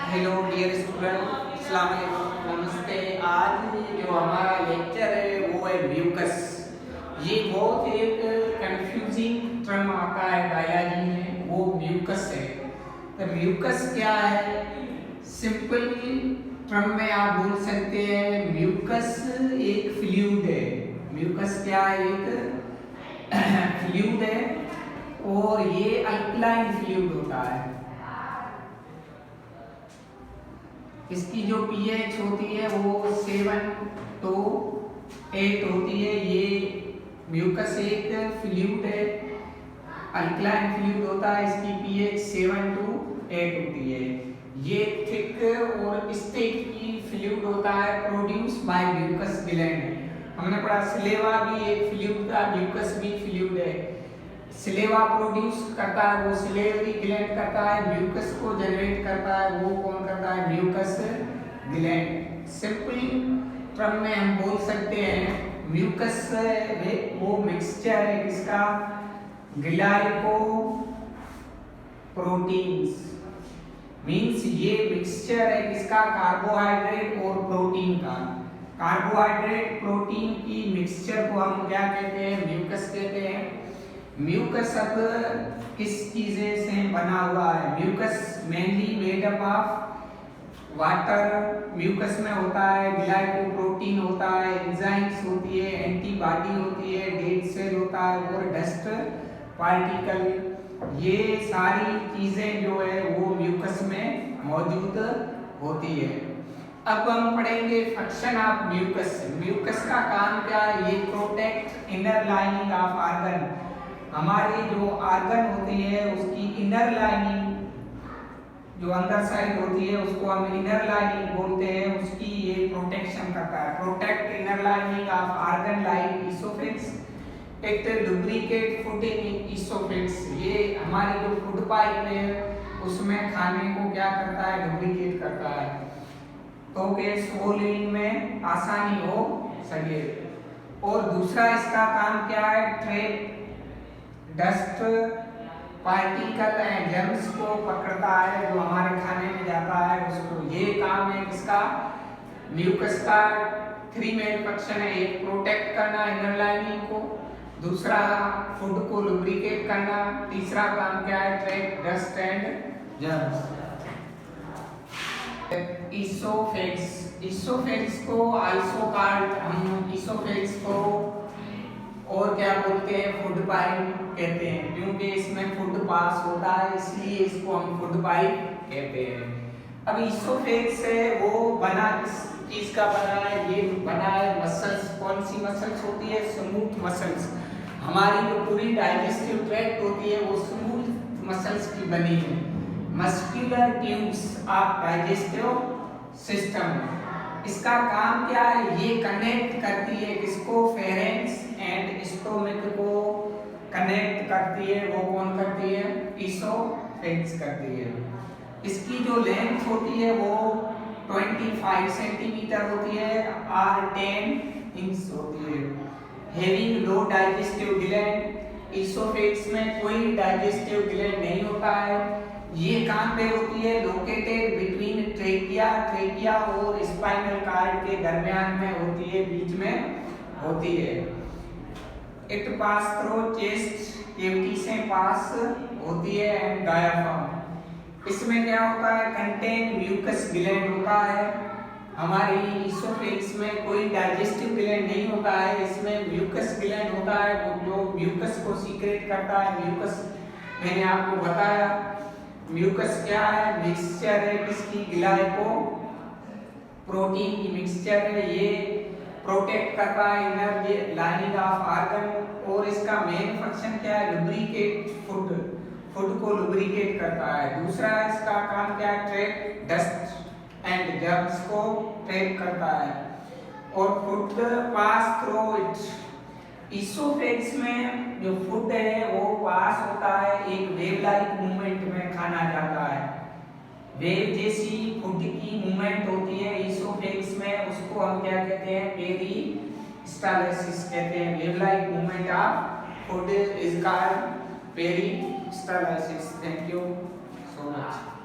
Hello dear student, अस्सलाम वालेकुम, नमस्ते। आज जो हमारा लेक्चर है वो है म्यूकस। ये बहुत एक कंफ्यूजिंग टर्म आता है बायोलॉजी में, वो म्यूकस है। तो म्यूकस क्या है? सिंपल टर्म में आप बोल सकते हैं म्यूकस एक फ्लूइड है। म्यूकस क्या है? एक फ्लूइड है और ये अल्कलाइन फ्लूइड होता है। इसकी जो पीएच होती है वो 7 to 8 होती है। ये म्यूकस एक फ्लूइड है, अल्कलाइन फ्लूइड होता है। इसकी पीएच 7 to 8 होती है। ये थिक और स्टेट की फ्लूइड होता है, प्रोड्यूस बाय म्यूकस ग्लैंड। हमने पढ़ा स्लेवा भी एक फ्लूइड था, म्यूकस भी फ्लूइड है। स्लेवा प्रोड्यूस करता है, वो सिलेवरी ग्लैंड करता है। म्यूकस को जनरेट करता है, वो कौन करता है? Mucus gland. सिंपल टर्म में हम बोल सकते हैं म्यूकस वो मिक्सचर है किसका? Glyco proteins. मीन्स ये मिक्सचर है किसका? कार्बोहाइड्रेट और प्रोटीन का। कार्बोहाइड्रेट प्रोटीन की मिक्सचर को हम क्या कहते हैं? म्यूकस कहते हैं। म्यूकस अब किस चीज़ें से बना हुआ है? Mucus mainly made up of water. Mucus में होता है ग्लाइकोप्रोटीन होता है, एंजाइम्स होती है, एंटीबॉडी होती है, डेड सेल होता है और डस्ट पार्टिकल। ये सारी चीज़ें जो है वो म्यूकस में मौजूद होती है। अब हम पढ़ेंगे फंक्शन ऑफ म्यूकस। म्यूकस का काम क्या है? ये protect inner lining of organ. हमारी जो ऑर्गन होती है उसकी इनर लाइनिंग, जो अंदर साइड होती है उसको हम इनर लाइनिंग बोलते हैं। उसकी ये प्रोटेक्शन करता है। Protect inner lining of organ like oesophagus. It lubricate food in oesophagus. ये हमारी जो फूड पाइप है उसमें खाने को क्या करता है? लुब्रिकेट करता है, तो कि स्वोलिंग में आसानी हो सके। और दूसरा इसका काम क्या है? Trap dust particle and germs को पकड़ता है, जो हमारे खाने में जाता है उसको। ये काम है किसका? म्यूकस का। 3 मेन फंक्शन है। एक प्रोटेक्ट करना इनर लाइनिंग को, दूसरा फूड को लुब्रिकेट करना, तीसरा काम क्या है? Trap dust and germs. Oesophagus. Oesophagus को आइसोकार्ड, हम इसोफेग्स को और क्या बोलते हैं? फूड पाइप कहते हैं, क्योंकि इसमें फूड पास होता है इसलिए इसको हम फूड पाइप कहते हैं। अब इसोफेग्स है वो बना किस चीज का बना है? ये बना है मसल्स। कौन सी मसल्स होती है? Smooth muscles. हमारी जो पूरी डाइजेस्टिव ट्रैक्ट होती है वो स्मूथ मसल्स की बनी है। Muscular tubes of digestive system. इसका काम क्या है? ये कनेक्ट करती है किसको? फेरेंक्स एंड स्टोमक को कनेक्ट करती है। वो कौन करती है? इसोफेग्स करती है। इसकी जो लेंथ होती है वो 25 सेंटीमीटर होती है और 10 इंच होती है। Having low digestive gland. Oesophagus में कोई डाइजेस्टिव ग्लैंड नहीं होता है। ये कहाँ पे होती है? लोकेटेड बिटवीन ट्रेकिया और स्पाइनल कॉर्ड के दरमियान में होती है, बीच में होती है। It pass through chest cavity से पास होती है एंड डायाफ्राम। इसमें क्या होता है? कंटेन म्यूकस ग्लैंड होता है। हमारी इसोफेग्स में कोई डाइजेस्टिव ग्लैंड नहीं होता है, इसमें म्यूकस ग्लैंड होता है, वो जो म्यूकस को सीक्रेट करता है। म्यूकस मैंने आपको बताया म्यूकस क्या है? मिक्सचर है किसकी? ग्लाइको प्रोटीन की मिक्सचर है। ये प्रोटेक्ट करता है इनर लाइनिंग ऑफ ऑर्गन और इसका मेन फंक्शन क्या है? Lubricate food. फूड को लुब्रिकेट करता है। दूसरा इसका काम क्या है? ट्रैप डस्ट एंड जर्म्स को ट्रैप करता है और फूड पास थ्रू इट। इसोफेग्स में जो फूड है वो पास होता है, एक वेव लाइक मूवमेंट में खाना जाता है। वेव जैसी फूड की मूवमेंट होती है इसोफेग्स में, उसको हम क्या कहते हैं? पेरिस्टालसिस कहते हैं। Wave like movement of food is called peristalsis. Thank you so much.